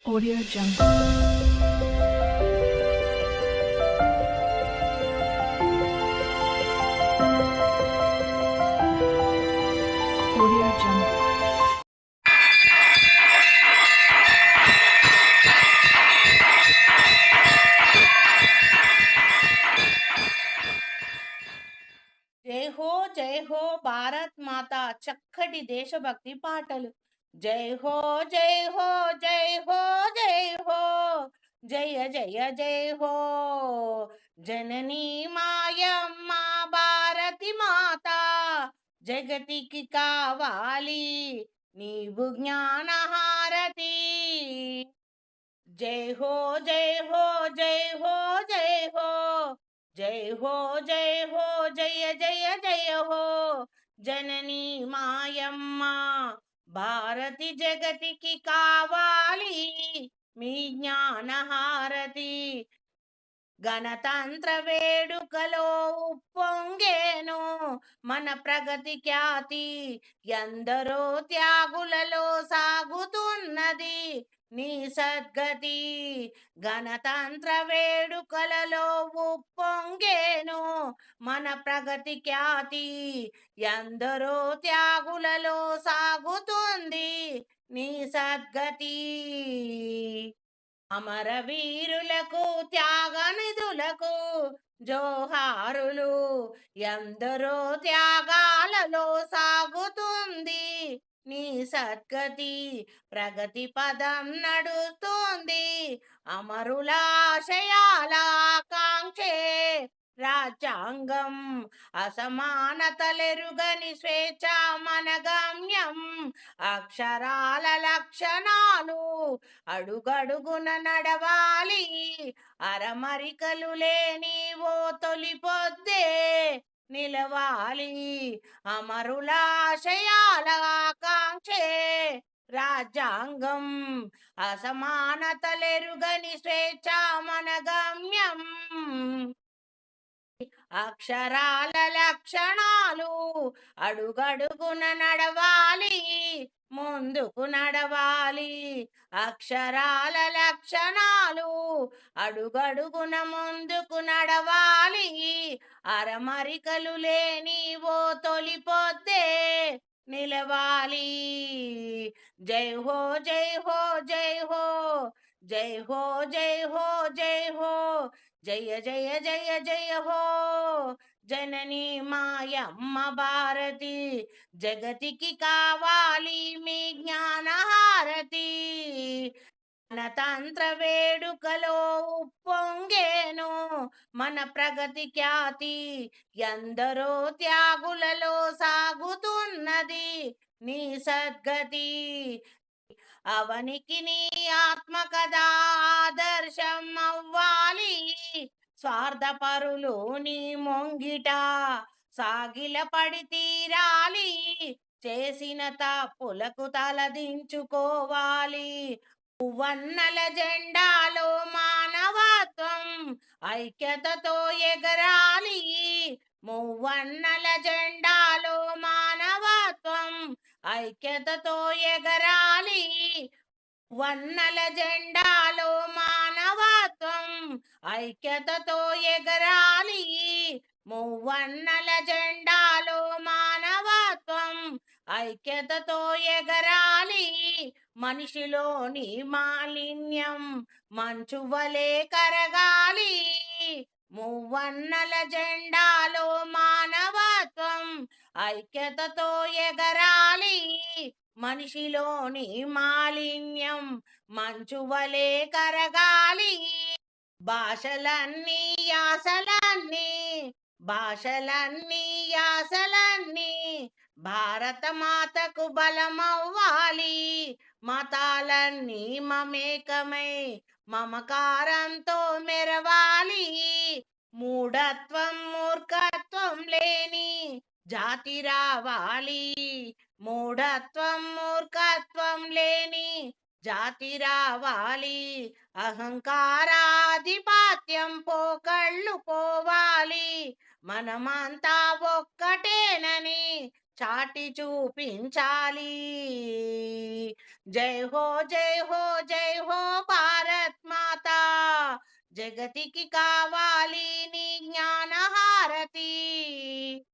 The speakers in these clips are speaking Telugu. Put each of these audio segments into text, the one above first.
Audio Jungle. Audio Jungle. జై హో భారత్ మాత చక్కటి దేశభక్తి పాటలు. జై హో జై హో జై హో జై హో జయ జయ జై హో జననీ మాయమ్మ భారతి మాత జగతికి కావాలి నీవు జ్ఞానహారతి. జై హో జై హో జై హో జై హో జై హో జై హో జయ జయ జయ హో జననీ మాయమ్మ భారతి జగతికి కావాలి మీ జ్ఞానహారతి. గణతంత్ర వేడుకలో ఉప్పొంగేను మన ప్రగతి ఖ్యాతి, ఎందరో త్యాగులలో సాగుతున్నది నీ సద్గతి. గణతంత్ర వేడుకలలో ఉప్పొంగేను మన ప్రగతి ఖ్యాతి, ఎందరో త్యాగులలో సాగుతుంది నీ సద్గతి. అమరవీరులకు త్యాగనిధులకు జోహారులు, ఎందరో త్యాగాలలో సాగుతుంది నీ సద్గతి. ప్రగతి పదం నడుస్తుంది అమరుల ఆశయాల ఆకాంక్షే రాజ్యాంగం. అసమానతలెరుగని స్వేచ్ఛ మన గమ్యం, అక్షరాల లక్షణాలు అడుగడుగున నడవాలి. అరమరికలు లేని ఓ తొలి పొద్దే నిలవాలి. అమరుల ఆశయాల ఆకాంక్షే రాజ్యాంగం, అసమానతలెరుగని స్వేచ్ఛ మన గమ్యం, అక్షరాల లక్షణాలు అడుగడుగున నడవాలి, ముందుకు నడవాలి. అక్షరాల లక్షణాలు అడుగడుగున ముందుకు నడవాలి. అరమరికలు లేని ఓ తొలి పొద్దే నిలవాలి. జై హో జై హో జై హో జై హో జై హో జై హో జయ జయ జయ జయ హో జననీ మాయమ్మ భారతి జగతికి కావాలి మీ జ్ఞానహారతి. గణతంత్ర వేడుకలో ఉప్పొంగేను మన ప్రగతి ఖ్యాతి, ఎందరో త్యాగులలో సాగుతున్నది నీ సద్గతి. అవనికి నీ ఆత్మకథ ఆదర్శం అవ్వాలి, స్వార్థపరులు నీ మొంగిట సాగిల పడి తీరాలి. చేసిన తప్పులకు తలదించుకోవాలి. పువ్వన్నల జెండాలో మానవత్వం ఐక్యతతో ఎగరాలి. మువ్వన్నల జెండాలో మానవత్వం ఐక్యతతో ఎగరాలి. వన్నల జెండాలో మానవత్వం ఐక్యతతో ఎగరాలి. మువ్వన్నల జెండాలో మానవత్వం ఐక్యతతో ఎగరాలి. మనిషిలోని మాలిన్యం మంచువలే కరగాలి. మువ్వన్నల జెండాలో మానవత్వం ఐక్యతతో ఎగరాలి. మనిషిలోని మాలిన్యం మంచువలే కరగాలి. భాషలన్నీ యాసలన్నీ భాషలన్నీ యాసలన్నీ భారత మాతకు బలమవ్వాలి. మతాలన్నీ మమేకమై మమకారంతో మెరవాలి. మూఢత్వం మూర్ఖత్వం లేని జాతి రావాలి. మూఢత్వం మూర్ఖత్వం లేని జాతి రావాలి. అహంకారాధిపత్యం పోకళ్ళు పోవాలి. మనమంతా ఒక్కటేనని చాటి చూపించాలి. జై హో జై హో జై హో జగతికి కావాలి నీ జ్ఞానహారతి.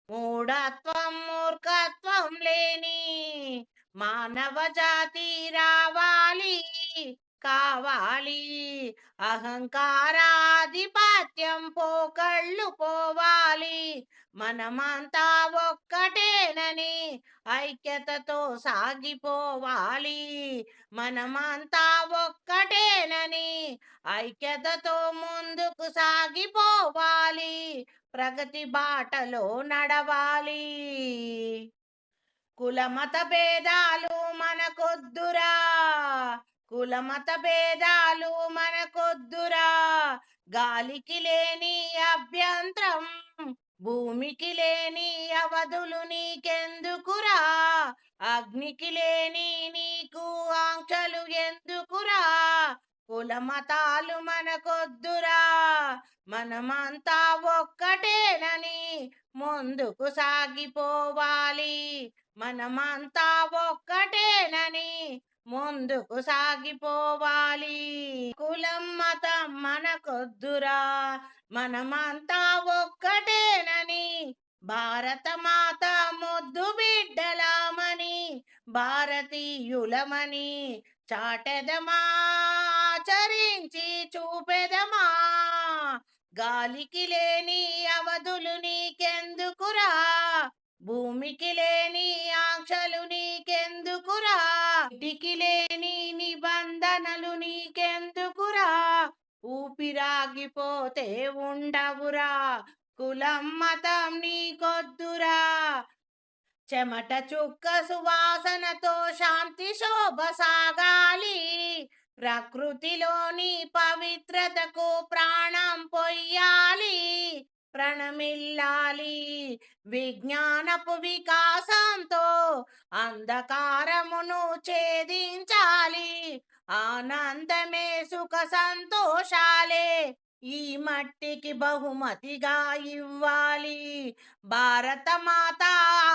మూఢత్వం మూర్ఖత్వం లేని మానవ జాతి రావాలి కావాలి. అహంకారాధిపత్యం పోకళ్ళు పోవాలి. మనమంతా ఒక్కటేనని ఐక్యతతో సాగిపోవాలి. మనమంతా ఒక్కటేనని ఐక్యతతో ముందుకు సాగిపోవాలి. ప్రగతి బాటలో నడవాలి. కులమత భేదాలు మనకొద్దురా, కులమత భేదాలు మనకొద్దురా. గాలికి లేని అభ్యంతరం, భూమికి లేని అవధులు నీకెందుకురా. అగ్నికి లేని నీకు ఆంక్షలు ఎందుకురా. కులమతాలు మనకొద్దురా, మనమంతా ఒక్కటేనని ముందుకు సాగిపోవాలి. మనమంతా ఒక్కటేనని ముందుకు సాగిపోవాలి. కులం మతం మనకొద్దురా, మనమంతా ఒక్కటేనని భారత మాత ముద్దు బిడ్డలామని భారతీయులమని చాటెదమా, ఆచరించి చూపెదమా. గాలికి లేని అవధులు నీకెందుకురా, భూమికి లేని ఆంక్షలు నీకెందుకురా. ఇంటికి లేని నిబంధనలు నీకెందుకురా. ఊపిరాగిపోతే ఉండవురా. కులం మతం నీకొద్దురా. చెమట చుక్క సువాసనతో శాంతి శోభ సాగాలి. ప్రకృతిలోని పవిత్రతకు ప్రాణం పొయ్యాలి. ప్రణమిల్లాలి. విజ్ఞానపు వికాసంతో అంధకారమును ఛేదించాలి. ఆనందమే సుఖ సంతోషాలే ఈ మట్టికి బహుమతిగా ఇవ్వాలి. భారత మాత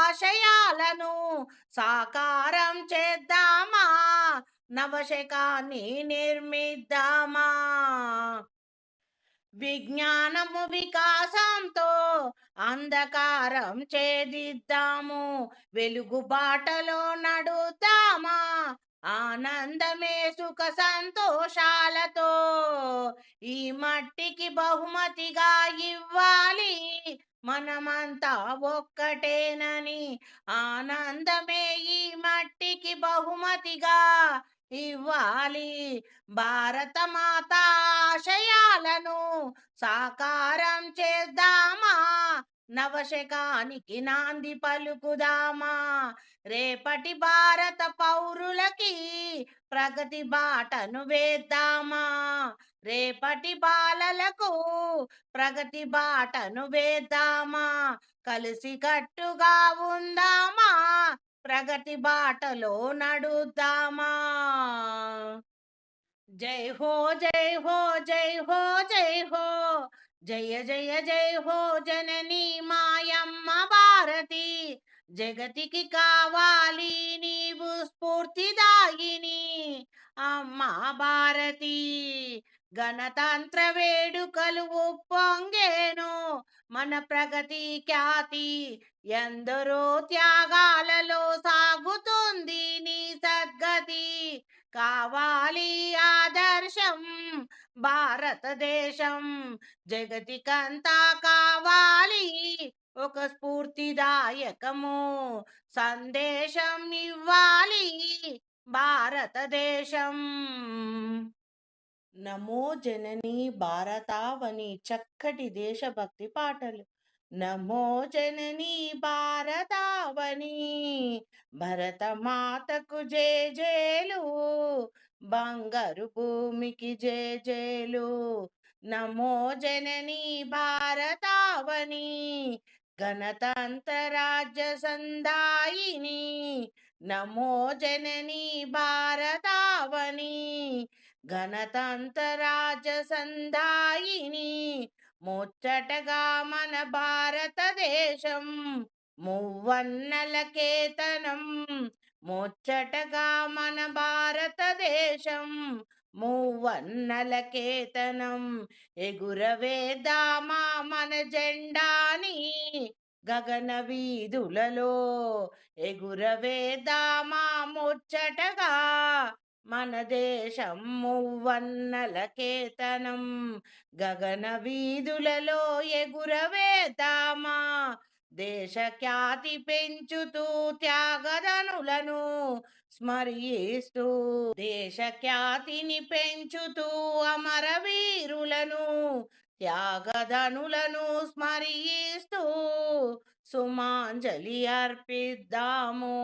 ఆశయాలను సాకారం చేద్దామా, నవశకాన్ని నిర్మిద్దామా. విజ్ఞానము వికాసంతో అంధకారం ఛేదిద్దాము. వెలుగు బాటలో నడుద్దామా, ఆనందమే సుఖ సంతోషాలతో ఈ మట్టికి బహుమతిగా ఇవ్వాలి. మనమంతా ఒక్కటేనని ఆనందమే ఈ మట్టికి బహుమతిగా ఇవ్వాలి. భారత మాత ఆశయాలను సాకారం చేద్దామా, నవశకానికి నాంది పలుకుదామా. రేపటి భారత పౌరులకి ప్రగతి బాటను వేద్దామా. రేపటి బాలలకు ప్రగతి బాటను వేద్దామా. కలిసి కట్టుగా ఉందామా, ప్రగతి బాటలో నడుద్దామా. జై హో జై హో జై హో జై హో. జయ జయ జై హో జనని మాయమ్మ భారతి. జగతికి కావాలి నీవు స్ఫూర్తిదాయిని అమ్మా భారతి. గణతంత్ర వేడుకలు ఉప్పొంగేను మన ప్రగతి ఖ్యాతి. ఎందరో త్యాగాలలో సాగుతుంది నీ సద్గతి. కావాలి ఆదర్శం భారతదేశం. జగతికంతా కావాలి ఒక స్ఫూర్తిదాయకము సందేశం ఇవ్వాలి భారతదేశం. నమో జనని భారతావని. చక్కటి దేశభక్తి పాటలు. నమో జనని భారతావని. భరతమాతకు జేజేలు, బంగారు భూమికి జేజేలు. నమో జనని భారతావని. గణతంత్ర రాజ్య సందాయిని. నమో జనని భారతావని. గణతంత్ర రాజ్య సందాయిని. ముచ్చటగా మన భారతదేశం మువ్వన్నెల కేతనం. ముచ్చటగా మన భారతదేశం మూవన్నల కేతనం ఎగురవేద్దామా మన జెండాని గగన వీధులలో ఎగురవేద్దామా ముచ్చటగా మన దేశం మూవన్నల కేతనం గగన వీధులలో ఎగురవేద్దామా దేశ ఖ్యాతి పెంచుతూ త్యాగదనులను స్మరిస్తూ దేశ ఖ్యాతిని పెంచుతూ అమరవీరులను త్యాగధనులను స్మరిస్తూ సుమాంజలి అర్పిద్దాము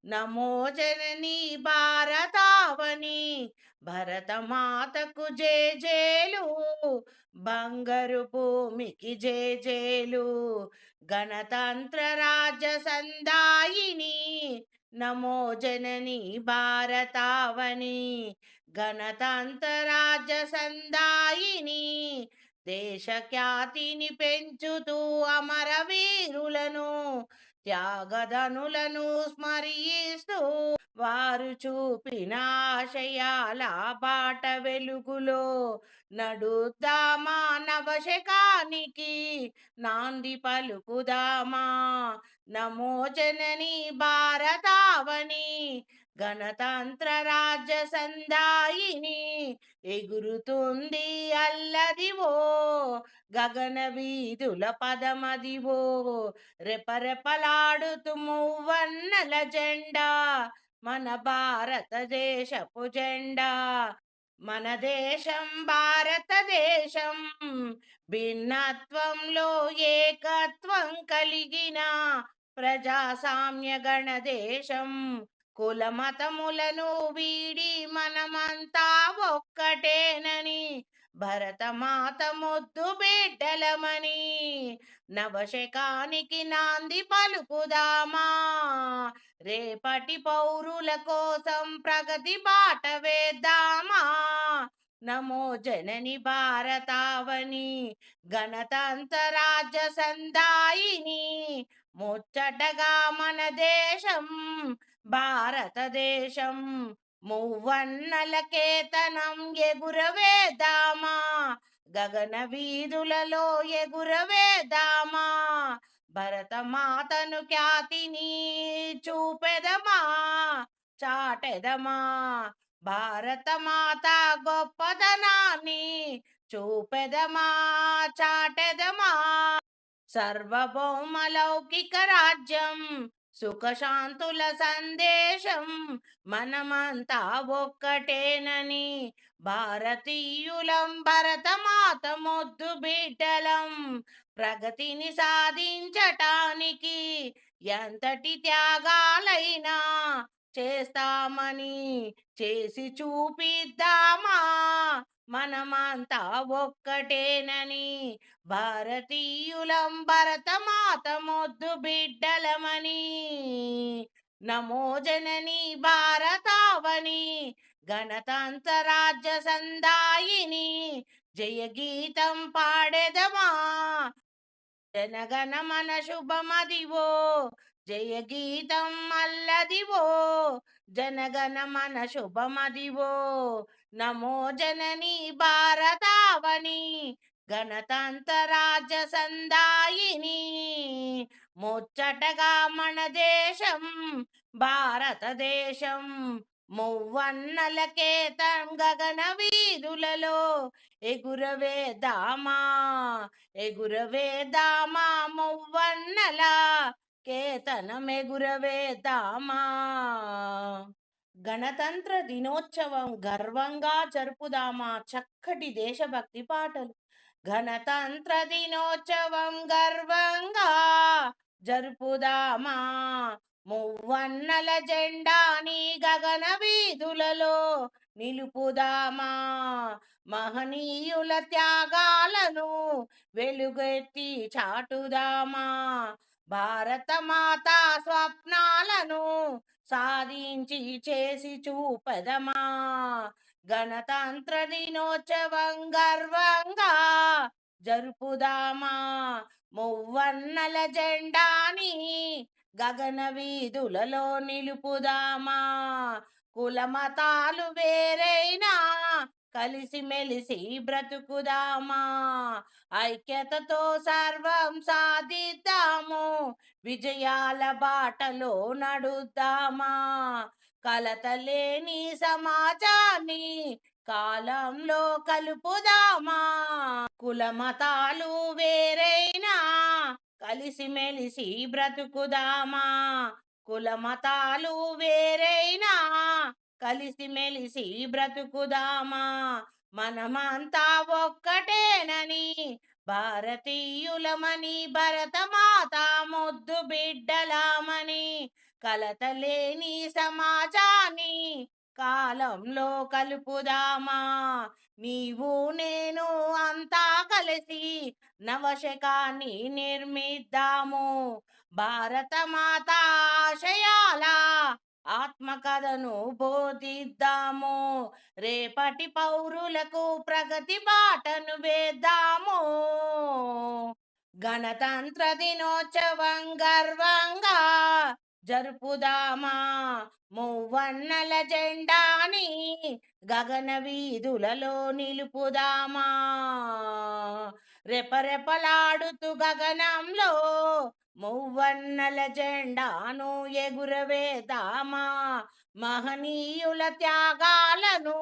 నమో జనని భారతావని భరతమాతకు జేజేలు బంగారు భూమికి జేజేలు గణతంత్ర రాజ్య సందాయిని నమో జనని భారతావని గణతంత్ర రాజ్య సందాయిని దేశ ఖ్యాతిని పెంచుతూ అమరవీరులను త్యాగధనులను స్మరిస్తూ వారు చూపిన ఆశయాల బాట వెలుగులో నడుద్దామా నవశకానికి నాంది పలుకుదామా నమో జనని భారతావని గణతంత్ర రాజ్య సందాయిని ఎగురుతుంది అల్లదివో గగన వీధుల పదమదివో రెపరెపలాడుతూ మూవన్నల జెండా మన భారతదేశపు జెండా మన దేశం భారతదేశం భిన్నత్వంలో ఏకత్వం కలిగిన ప్రజాస్వామ్య గణదేశం కుల మతములను వీడి మనమంతా ఒక్కటేనని భరతమాత ముద్దు బిడ్డలమని నవశకానికి నాంది పలుకుదామా రేపటి పౌరుల కోసం ప్రగతి బాట వేద్దామా నమో జనని భారతావని గణతంత్ర రాజ్య సందాయిని ముచ్చటగా మన దేశం భారతదేశం మూవన్నల కేతనం ఎగురవేద్దామా గగన వీధులలో ఎగురవేద్దామా భరతమాతను ఖ్యాతిని చూపెదమా చాటెదమా భారతమాత గొప్పదనాన్ని చూపెదమా చాటెదమా సర్వభౌమ లౌకిక రాజ్యం సుఖశాంతుల సందేశం మనమంతా ఒక్కటేనని భారతీయులం భరతమాత ముద్దు బిడ్డలం ప్రగతిని సాధించటానికి ఎంతటి త్యాగాలైనా చేస్తామని చేసి చూపిద్దామా మనమంతా ఒక్కటేనని భారతీయులం భరతమాత ముద్దు బిడ్డలమని నమో జనని భారతావని గణతంత్ర రాజ్య సందాయిని జయ గీతం పాడెదమా జనగణ మన శుభమదివో జయ గీతం అల్లదివో జనగణ మన శుభమదివో నమో జనని భారతావని గణతంత్ర రాజ్య సందాయిని ముచ్చటగా మన దేశం భారతదేశం మూవన్నల కేతం గగన వీధులలో ఎగురవేద్దామా ఎగురవేద్దామా మూవన్నల కేతనం ఎగురవేద్దామా గణతంత్ర దినోత్సవం గర్వంగా జరుపుదామా చక్కటి దేశభక్తి పాటలు గణతంత్ర దినోత్సవం గర్వంగా జరుపుదామా మూవన్నల జెండాని గగన వీధులలో నిలుపుదామా మహనీయుల త్యాగాలను వెలుగెత్తి చాటుదామా భారత మాత స్వప్నాలను సాధించి చేసి చూపెదమా గణతంత్ర దినోత్సవం గర్వంగా జరుపుదామా మూవన్నల జెండాని గగన వీధులలో నిలుపుదామా కుల మతాలు వేరైనా కలిసిమెలిసి బ్రతుకుదామా, ఐక్యతతో సర్వం సాధిద్దాము, విజయాల బాటలో నడుద్దామా, కలతలేని సమాజాన్ని కాలంలో కలుపుదామా, కుల మతాలు వేరైనా కలిసిమెలిసి బ్రతుకుదామా, కుల మతాలు వేరైనా కలిసిమెలిసి బ్రతుకుదామా, మనమంతా ఒక్కటేనని భారతీయులమని, భరతమాత ముద్దు బిడ్డలామని, కలతలేని సమాజాన్ని కాలంలో కలుపుదామా, నీవు నేను అంతా కలిసి నవశకాన్ని నిర్మిద్దాము, భారతమాత ఆశయాల ఆత్మకథను బోధిద్దాము, రేపటి పౌరులకు ప్రగతి బాటను వేద్దాము, గణతంత్ర దినోత్సవం గర్వంగా జరుపుదామా, మూవన్నెల జెండాని గగన వీధులలో నిలుపుదామా, రెపరెపలాడుతూ గగనంలో మూవన్నెల జెండాను ఎగురవేద్దామా, మహనీయుల త్యాగాలను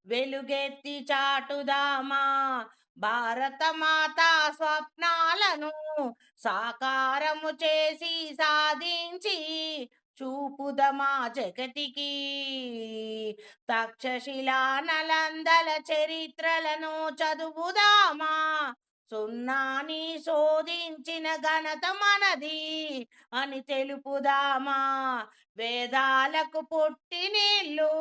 వెలుగెత్తి చాటుదామా, భారత మాత స్వప్నాలను సాకారము చేసి సాధించి చూపుదమా జగతికి, తక్షశిలా నలందల చరిత్రలను చదువుదామా, సున్నాని శోధించిన ఘనత మనది అని తెలుపుదామా, వేదాలకు పుట్టినిల్లు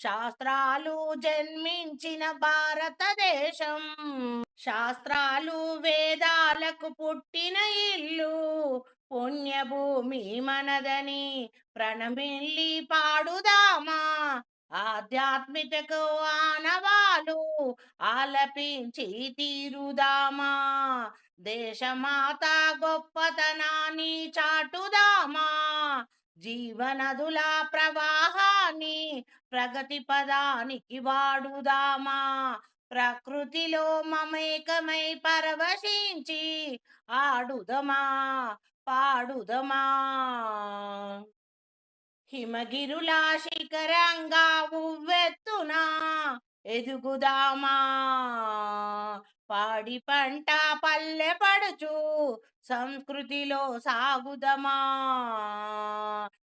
శాస్త్రాలు జన్మించిన భారతదేశం, శాస్త్రాలు వేదాలకు పుట్టిన ఇల్లు పుణ్యభూమి మనదని ప్రణమిల్లి పాడుదామా, ఆధ్యాత్మికకు ఆనవాలు ఆలపించి తీరుదామా, దేశమాత గొప్పతనాన్ని చాటుదామా, జీవనదుల ప్రవాహాన్ని ప్రగతి పదానికి వాడుదామా, ప్రకృతిలో మమేకమై పరవశించి ఆడుదమా పాడుదమా, హిమగిరుల శిఖరంగా ఉవ్వెత్తున ఎదుగుదామా, పాడి పంట పల్లె పడుచు సంస్కృతిలో సాగుదమా,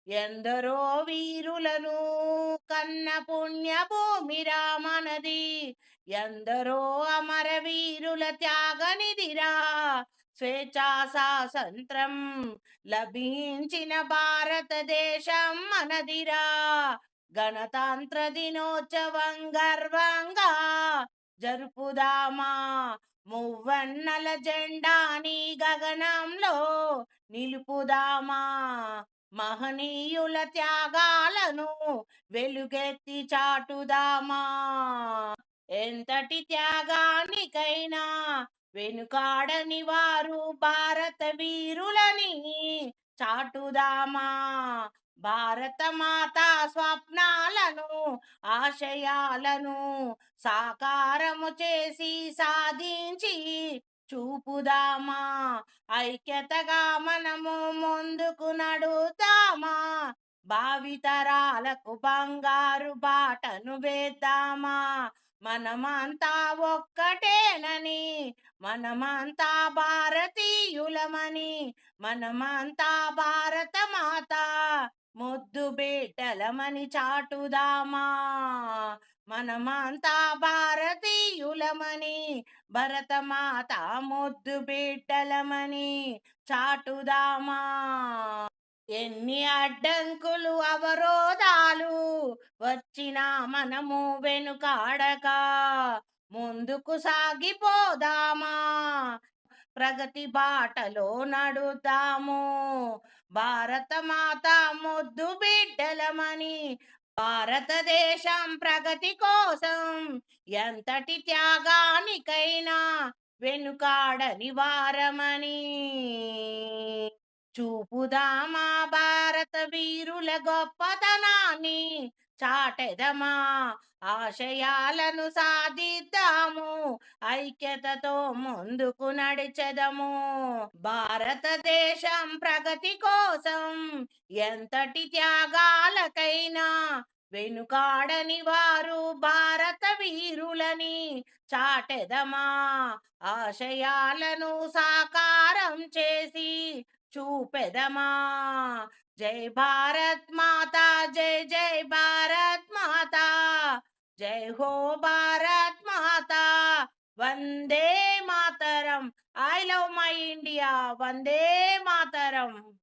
ఎందరో వీరులను కన్న పుణ్య భూమిరా మనది, ఎందరో అమరవీరుల త్యాగనిదిరా, స్వేచ్ఛా స్వాతంత్రం లభించిన భారతదేశం మనదిరా, గణతంత్ర దినోత్సవం గర్వంగా జరుపుదామా, మూవన్నెల జెండాని గగనంలో నిలుపుదామా, మహనీయుల త్యాగాలను వెలుగెత్తి చాటుదామా, ఎంతటి త్యాగానికైనా వెనుకాడని వారు భారత వీరులని చాటుదామా, భారత మాత స్వప్నాలను ఆశయాలను సాకారము చేసి సాధించి చూపుదామా, ఐక్యతగా మనము ముందుకు నడుద్దామా, భావితరాలకు బంగారు బాటను వేద్దామా, మనమంతా ఒక్కటేనని, మనమంతా భారతీయులమని, మనమంతా భారత మాత ముద్దు బిడ్డలమని చాటుదామా, మనమంతా భారతీయులమని, భరతమాత ముద్దు బిడ్డలమని చాటుదామా, ఎన్ని అడ్డంకులు అవరోధాలు వచ్చినా మనము వెనుకాడక ముందుకు సాగిపోదామా, ప్రగతి బాటలో నడుద్దాము, భారత మాత ముద్దు బిడ్డలమని, భారతదేశం ప్రగతి కోసం ఎంతటి త్యాగానికైనా వెనుకాడని వారమని చూపుదామా, భారత వీరుల గొప్పతనాన్ని చాటెదమా ఆశయాలను సాధిద్దాము, ఐక్యతతో ముందుకు నడిచెదము. భారతదేశం ప్రగతి కోసం ఎంతటి త్యాగాలకైనా వెనుకాడని వారు భారత వీరులని చాటెదమా ఆశయాలను సాకారం చేసి చూపెదమా. జై భారత్ మాతా, జై జై భారత్ మాతా, జై హో భారత్ మాతా, వందే మాతరం. ఐ లవ్ మై ఇండియా, వందే మాతరం.